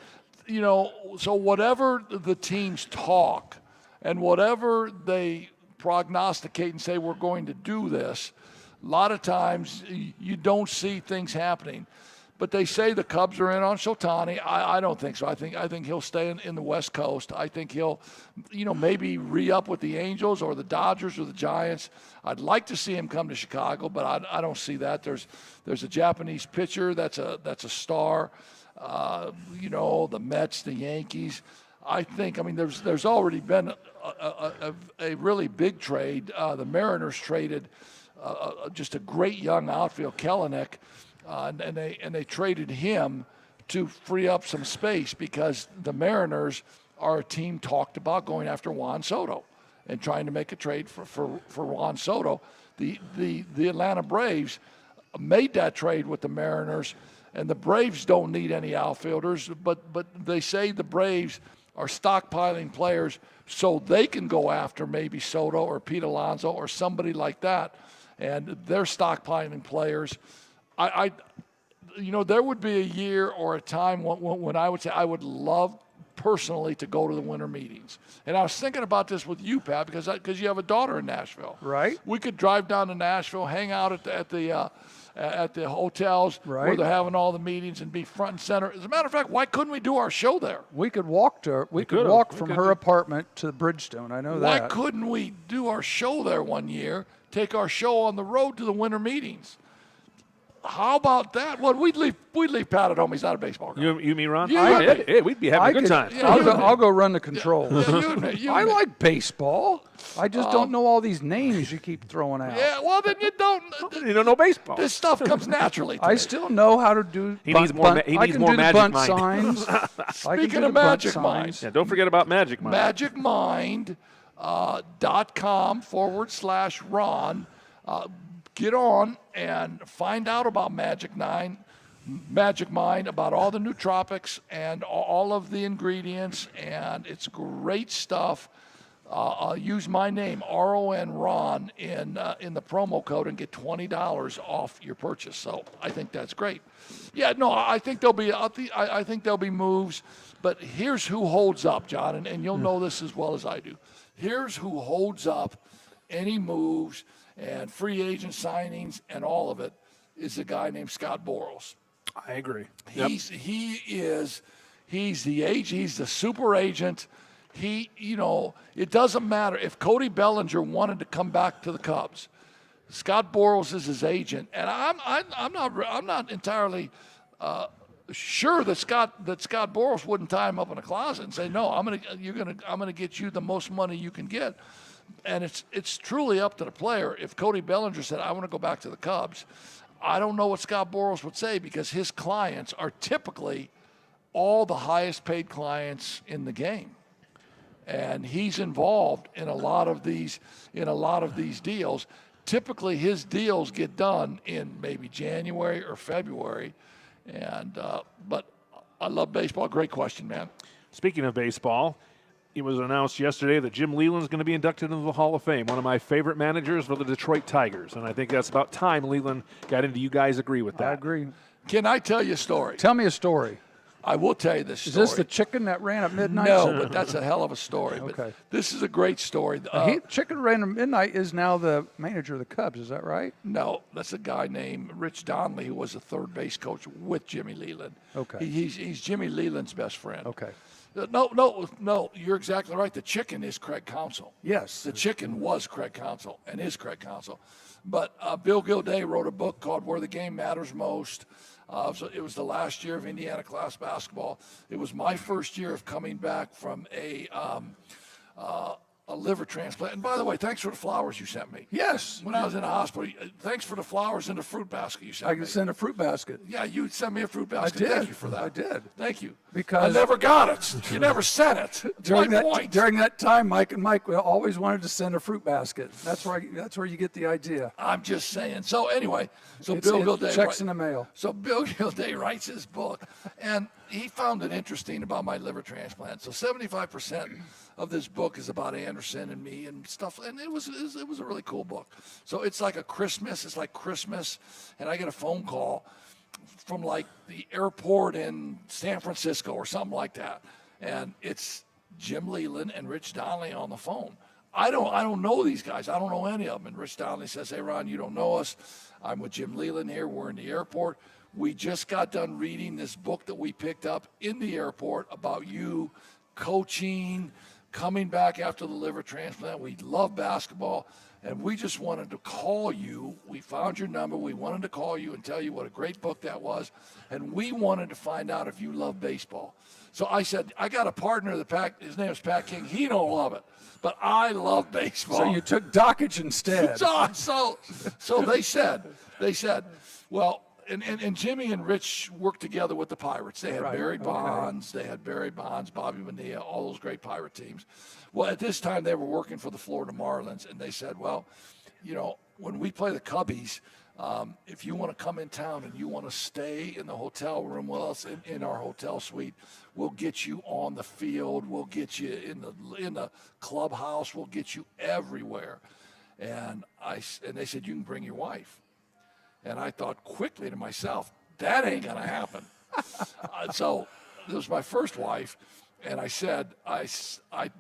so whatever the teams talk and whatever they prognosticate and say we're going to do this, a lot of times you don't see things happening. But they say the Cubs are in on Shotani. I don't think so. I think he'll stay in the West Coast. I think he'll, maybe re-up with the Angels or the Dodgers or the Giants. I'd like to see him come to Chicago, but I don't see that. There's a Japanese pitcher that's a star. The Mets, the Yankees. There's already been a really big trade. The Mariners traded just a great young outfield, Kelenic. And they traded him to free up some space because the Mariners are a team talked about going after Juan Soto and trying to make a trade for Juan Soto. The Atlanta Braves made that trade with the Mariners, and the Braves don't need any outfielders, but they say the Braves are stockpiling players so they can go after maybe Soto or Pete Alonso or somebody like that, and they're stockpiling players. There would be a year or a time when I would say I would love personally to go to the winter meetings. And I was thinking about this with you, Pat, because you have a daughter in Nashville. Right. We could drive down to Nashville, hang out at the hotels where they're having all the meetings and be front and center. As a matter of fact, why couldn't we do our show there? We could walk from her apartment to Bridgestone. I know that. Why couldn't we do our show there one year, take our show on the road to the winter meetings? How about that? Well, we'd leave Pat at home. He's not a baseball guy. You mean Ron? Yeah. Hey, we'd be having a good time. Yeah, I'll go run the controls. You I like baseball. I just don't know all these names you keep throwing out. Yeah, well, then you don't. You don't know baseball. This stuff comes naturally to I me. still know how to do. He needs more I can more do the magic bunt mind. signs. Speaking of Magic Mind. Yeah, don't forget about Magic Mind. MagicMind.com/Ron. Get on and find out about Magic Mind, about all the nootropics and all of the ingredients, and it's great stuff. Use my name, RON Ron, in the promo code and get $20 off your purchase. So I think that's great. Yeah, no, I think there'll be moves, but here's who holds up, John, and you'll know this as well as I do. Here's who holds up any moves and free agent signings and all of it is a guy named Scott Boras. I agree. He's the agent. He's the super agent. It doesn't matter if Cody Bellinger wanted to come back to the Cubs. Scott Boras is his agent, and I'm not entirely sure that Scott Boras wouldn't tie him up in a closet and say, no, I'm gonna get you the most money you can get. And it's truly up to the player. If Cody Bellinger said, I want to go back to the Cubs, I don't know what Scott Boras would say because his clients are typically all the highest paid clients in the game. And he's involved in a lot of these deals. Typically his deals get done in maybe January or February. But I love baseball. Great question, man. Speaking of baseball, it was announced yesterday that Jim Leyland is going to be inducted into the Hall of Fame, one of my favorite managers for the Detroit Tigers. And I think that's about time Leyland got into. You guys agree with that? I agree. Can I tell you a story? Tell me a story. I will tell you this story. Is this the chicken that ran at midnight? No, but that's a hell of a story. Okay. But this is a great story. Chicken ran at midnight is now the manager of the Cubs. Is that right? No, that's a guy named Rich Donnelly who was a third base coach with Jimmy Leyland. Okay. He's Jimmy Leyland's best friend. Okay. No, you're exactly right. The chicken is Craig Counsell. Yes. The chicken was Craig Counsell and is Craig Counsell. But Bill Gilday wrote a book called Where the Game Matters Most. So it was the last year of Indiana class basketball. It was my first year of coming back from a liver transplant. And by the way, thanks for the flowers you sent me. Yes. When I was in the hospital, thanks for the flowers and the fruit basket you sent me. I sent a fruit basket. Yeah, you sent me a fruit basket. I did. Thank you for that. I did. Thank you. Because I never got it. You never sent it. During During that time, Mike and Mike always wanted to send a fruit basket. That's where you get the idea. I'm just saying. So anyway, Bill Gilday checks in the mail. So Bill Gilday writes his book, and he found it interesting about my liver transplant. So 75% of this book is about Anderson and me and stuff, and it was a really cool book. So it's like Christmas, and I get a phone call from like the airport in San Francisco or something like that, and it's Jim Leyland and Rich Donnelly on the phone. I don't know these guys. I don't know any of them. And Rich Donnelly says, "Hey Ron, you don't know us. I'm with Jim Leyland here. We're in the airport. We just got done reading this book that we picked up in the airport about you coaching, coming back after the liver transplant. We love basketball, and we just wanted to call you. We found your number. We wanted to call you and tell you what a great book that was, and we wanted to find out if you love baseball. So I said, I got a partner, his name is Pat King. He don't love it, but I love baseball. So you took Dockage instead. So they said, well, and Jimmy and Rich worked together with the Pirates. They had Barry Bonds, Bobby Bonilla, all those great Pirate teams. Well, at this time, they were working for the Florida Marlins, and they said, well, when we play the Cubbies, if you want to come in town and you want to stay in the hotel room with us in our hotel suite, we'll get you on the field. We'll get you in the clubhouse. We'll get you everywhere. And they said, you can bring your wife. And I thought quickly to myself, that ain't going to happen. So this was my first wife. And I said, I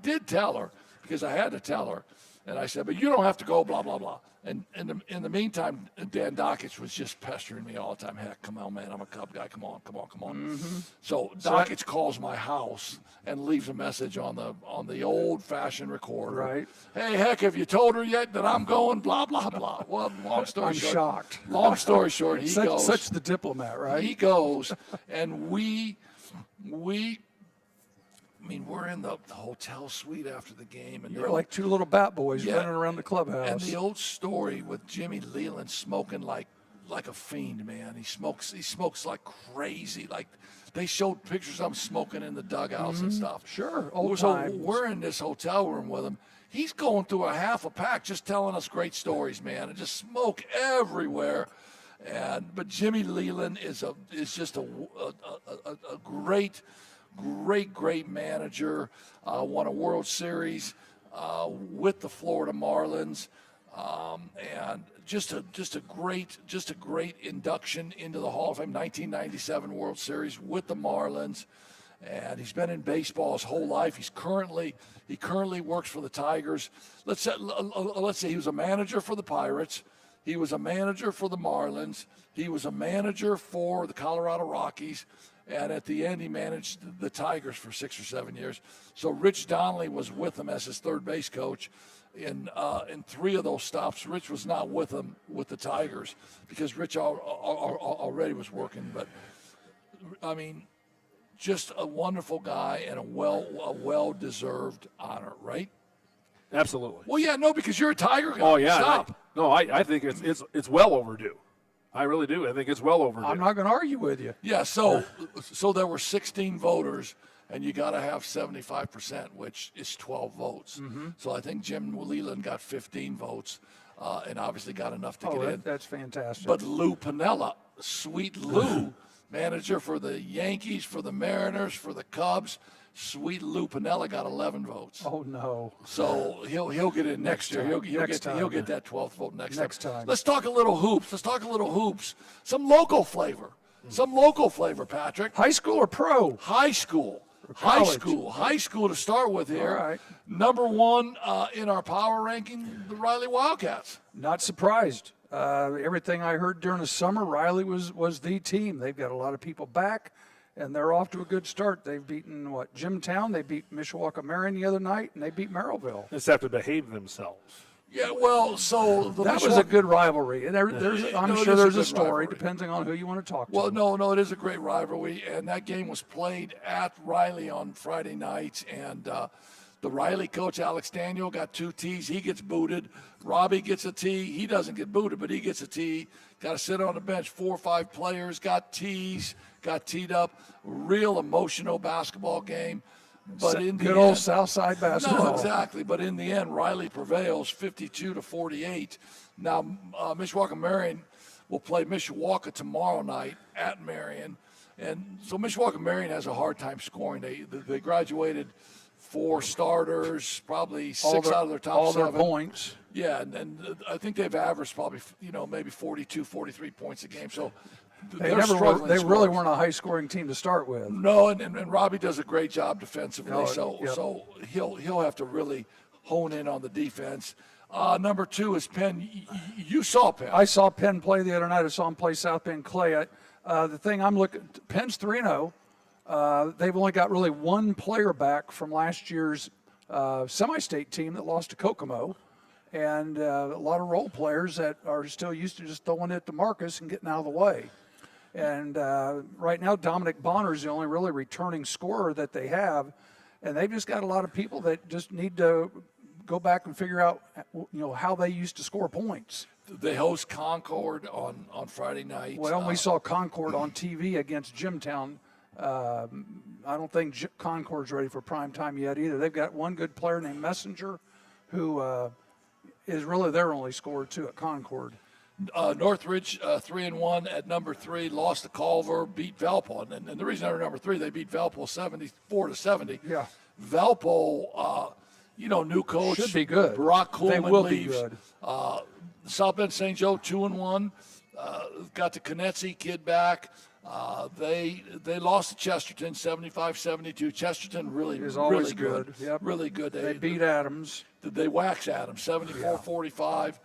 did tell her, because I had to tell her. And I said, but you don't have to go, blah, blah, blah. And in the meantime, Dan Dockage was just pestering me all the time. Heck, come on, man, I'm a Cub guy. Come on. Mm-hmm. So Dockage calls my house and leaves a message on the old-fashioned recorder. Right. Hey, heck, have you told her yet that I'm going? Blah, blah, blah. Well, long story short. I'm shocked. Long story short, he goes. Such the diplomat, right? He goes, and we're in the hotel suite after the game. And You're like two little bat boys running around the clubhouse. And the old story with Jimmy Leyland smoking like a fiend, man. He smokes like crazy. Like they showed pictures of him smoking in the dugouts and stuff. Sure, So we're in this hotel room with him. He's going through a half a pack just telling us great stories, man, and just smoke everywhere. But Jimmy Leyland is just a great manager. Won a World Series with the Florida Marlins, and just a great induction into the Hall of Fame. 1997 World Series with the Marlins, and he's been in baseball his whole life. He currently works for the Tigers. Let's say he was a manager for the Pirates. He was a manager for the Marlins. He was a manager for the Colorado Rockies. And at the end, he managed the Tigers for 6 or 7 years. So Rich Donnelly was with him as his third base coach. In 3 of those stops, Rich was not with him with the Tigers because Rich already was working. But, I mean, just a wonderful guy and a well-deserved honor, right? Absolutely. Well, yeah, no, because you're a Tiger guy. Oh, yeah. Stop. I think it's well overdue. I really do. I think it's well overdue. I'm not going to argue with you. Yeah, so there were 16 voters, and you got to have 75%, which is 12 votes. Mm-hmm. So I think Jim Leyland got 15 votes, and obviously got enough to get in. That's fantastic. But Lou Piniella, sweet Lou, manager for the Yankees, for the Mariners, for the Cubs, sweet Lou Piniella got 11 votes. Oh no! So he'll get in next year. He'll get that 12th vote next time. Let's talk a little hoops. Some local flavor. Patrick. High school or pro? High school. High school to start with here. All right. Number 1 in our power ranking, the Riley Wildcats. Not surprised. Everything I heard during the summer, Riley was the team. They've got a lot of people back. And they're off to a good start. They've beaten, Jimtown. They beat Mishawaka Marion the other night, and they beat Merrillville. They just have to behave themselves. Yeah, well, so that was a good rivalry. I'm sure there's a story, depending on who you want to talk to. Well, no, it is a great rivalry, and that game was played at Riley on Friday night, and the Riley coach, Alex Daniel, got 2 tees. He gets booted. Robbie gets a tee. He doesn't get booted, but he gets a tee. Got to sit on the bench. 4 or 5 players got tees, got teed up. Real emotional basketball game. But in the good old Southside basketball. No, exactly. But in the end, Riley prevails 52-48. Now, Mishawaka Marion will play Mishawaka tomorrow night at Marion. And so Mishawaka Marion has a hard time scoring. They graduated 4 starters, probably 6 out of their top 7. All their points. Yeah, and I think they've averaged probably, maybe 42, 43 points a game. So they really weren't a high-scoring team to start with. No, and Robbie does a great job defensively. So he'll have to really hone in on the defense. Number 2 is Penn. You saw Penn. I saw Penn play the other night. I saw him play South Bend Clay. The thing I'm looking, Penn's 3-0. They've only got really one player back from last year's semi-state team that lost to Kokomo, and a lot of role players that are still used to just throwing it to Marcus and getting out of the way. And right now, Dominic Bonner is the only really returning scorer that they have, and they've just got a lot of people that just need to go back and figure out, how they used to score points. They host Concord on Friday night. Well, we saw Concord on TV against Jimtown. I don't think Concord's ready for prime time yet either. They've got one good player named Messenger, who is really their only scorer too at Concord. Northridge 3-1 at number 3, lost to Culver, beat Valpo, and the reason they're number 3, they beat Valpo 74-70. Yeah, Valpo, new coach should be good. Brock Coolman They will leaves. be good. South Bend St. Joe 2-1. Got the Konetsi kid back. They lost to Chesterton 75-72. Chesterton really Is always really good. Yep. Really good. They beat Adams. They wax Adams 74-45.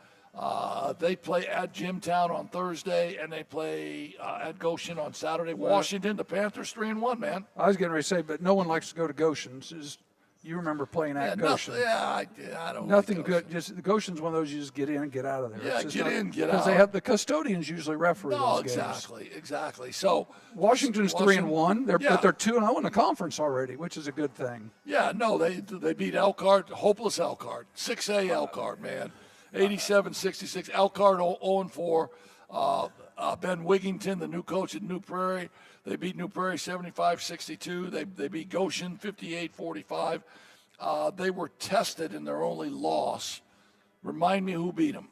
They play at Jimtown on Thursday, and they play at Goshen on Saturday. Washington, the Panthers 3-1, man. I was getting ready to say, but no one likes to go to Goshen's. You remember playing at Goshen. I don't. Nothing like good. Goshen. Just Goshen's one of those you just get in and get out of there. Yeah, It's just get in, get because out. they have the custodians usually referee No, those games. exactly. So Washington's 3-1. Yeah. But they're 2-0 in the conference already, which is a good thing. Yeah, no, they beat Elkhart, hopeless Elkhart, 6A Elkhart, man, 87-66. Elkhart 0-4. Ben Wigington, the new coach at New Prairie, they beat New Prairie 75-62. They beat Goshen 58-45. They were tested in their only loss. Remind me who beat them.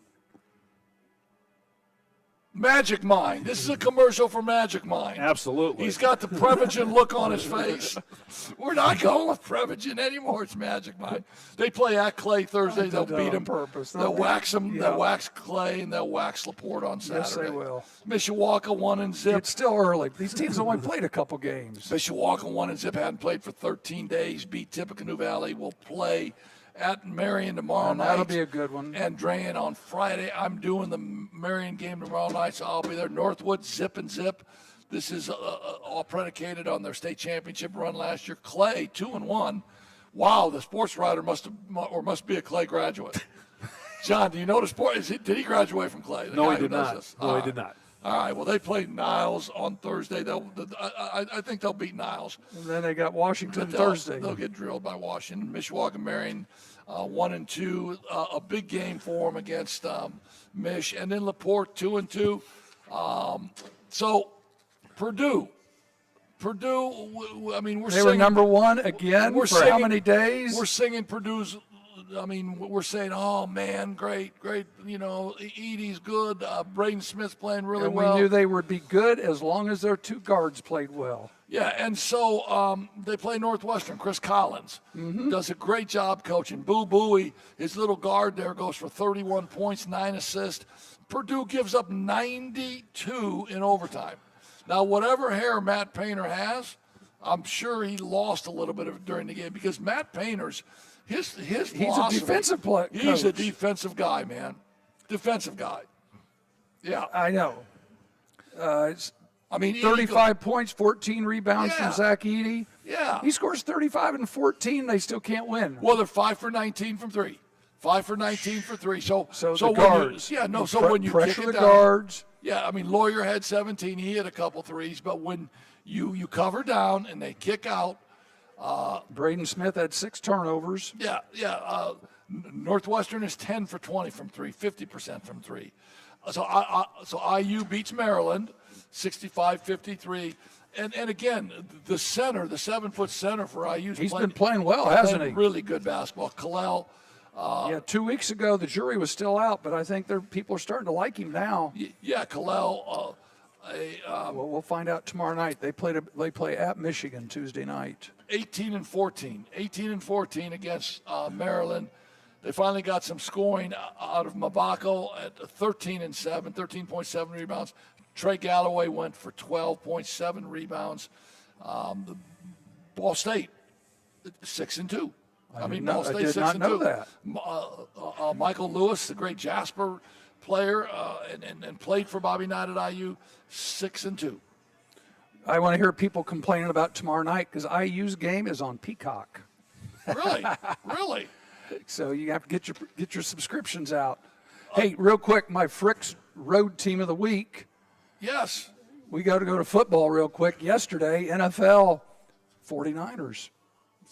Magic Mind. This is a commercial for Magic Mind. Absolutely. He's got the Prevagen look on his face. We're not going with Prevagen anymore. It's Magic Mind. They play at Clay Thursday. They'll beat him. Purpose. They'll wax him. Yeah. They'll wax Clay, and they'll wax LaPorte on Saturday. Yes, they will. Mishawaka 1-0. It's still early. These teams only played a couple games. Mishawaka 1-0. Hadn't played for 13 days. Beat Tippecanoe Valley. Will play at Marion tomorrow And night. that'll be a good one. And Drain on Friday. I'm doing the Marion game tomorrow night, so I'll be there. Northwood, Zip and Zip. This is all predicated on their state championship run last year. Clay, 2-1. Wow, the sports writer must be a Clay graduate. John, do you know the sport? Did he graduate from Clay? No, he did not. No, he did not. All right. Well, they play Niles on Thursday. I think they'll beat Niles. And then they got Washington But Thursday. They'll get drilled by Washington. Mishawaka, Marion, 1-2. A big game for them against Mish, and then LaPorte 2-2. So Purdue. I mean, They were number one again We're for how singing- many days? We're singing Purdue's. I mean, we're saying, oh man, great. Edie's good. Braden Smith's playing really And well. we knew they would be good as long as their two guards played well. Yeah, and so they play Northwestern. Chris Collins does a great job coaching. Boo Booey, his little guard there, goes for 31 points, 9 assists. Purdue gives up 92 in overtime. Now, whatever hair Matt Painter has, I'm sure he lost a little bit of it during the game because Matt Painter's his He's a philosophy- defensive player. He's a defensive guy, man. Defensive guy. Yeah. I know. It's I mean, 35 points, 14 rebounds Yeah. from Zach Edie. Yeah. He scores 35 and 14. They still can't win. Well, they're 5 for 19 from 3. 5 for 19 for 3. So the when guards. You, yeah, no. So when you pressure kick the it down, guards. yeah. I mean, Lawyer had 17. He hit a couple threes, but when you cover down and they kick out, Braden Smith had 6 turnovers. yeah. Northwestern is 10 for 20 from 3, 50% from 3. So IU beats Maryland, 65-53. And again, the center, the 7-foot center for IU, He's been playing well, hasn't he? Really good basketball. Kalel. Yeah, 2 weeks ago the jury was still out, but I think people are starting to like him now. Yeah, Kalel. Well, we'll find out tomorrow night. They play at Michigan Tuesday night. 18-14 against Maryland. They finally got some scoring out of Mabako at 13-7, 13.7 rebounds. Trey Galloway went for 12.7 rebounds. The Ball State 6-2. I Ball State 6-2. did not know that. Michael Lewis, the great Jasper player, and played for Bobby Knight at IU, 6-2. I want to hear people complaining about tomorrow night because IU's game is on Peacock. Really? Really? So you have to get your subscriptions out. Hey, real quick, my Frick's Road Team of the Week. Yes. We got to go to football real quick. Yesterday, NFL 49ers.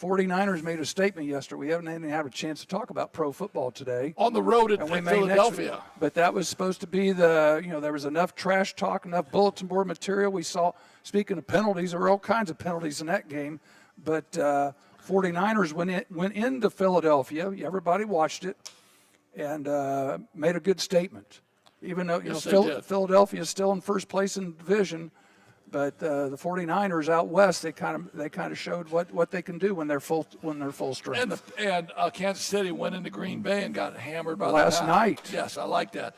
49ers made a statement yesterday. We haven't even had a chance to talk about pro football today. On the road at And we may Philadelphia. but that was supposed to be there was enough trash talk, enough bulletin board material. We saw, speaking of penalties, there were all kinds of penalties in that game. But 49ers went into Philadelphia. Everybody watched it and made a good statement. Even though Yes, they did. Philadelphia is still in first place in the division, but the 49ers out west, they kind of showed what they can do when they're full strength. And Kansas City went into Green Bay and got hammered by Last the night. Yes, I like that.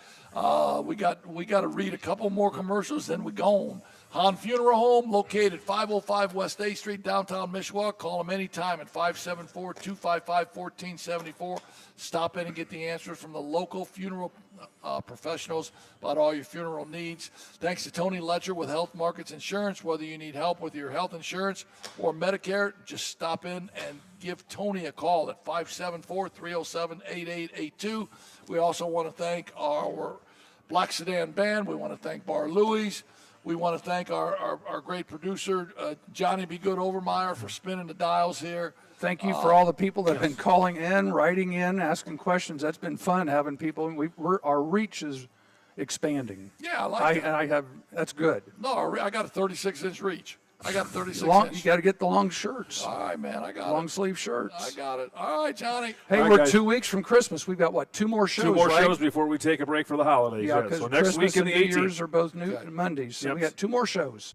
We got to read a couple more commercials, then we go home. Hahn Funeral Home, located 505 West A Street, downtown Mishawaka. Call them anytime at 574-255-1474. Stop in and get the answers from the local funeral professionals about all your funeral needs. Thanks to Tony Letcher with Health Markets Insurance. Whether you need help with your health insurance or Medicare, just stop in and give Tony a call at 574-307-8882. We also want to thank our Black Sedan Band. We want to thank Bar Louie's. We want to thank our great producer, Johnny B. Good Overmeyer, for spinning the dials here. Thank you for all the people that have been calling in, writing in, asking questions. That's been fun having people. Our reach is expanding. Yeah, I like that. That's good. No, I got a 36-inch reach. I got 36 You inch. got to get the long shirts, All right, man, I got long it. sleeve shirts. I got it. All right, Johnny. Hey, All right, we're guys. 2 weeks from Christmas. We've got, 2 more shows, Two more right? shows before we take a break for the holidays. Yeah, Yeah, because so next Christmas week and and the New Year's 18th. are both Mondays. So Yep. we got 2 more shows.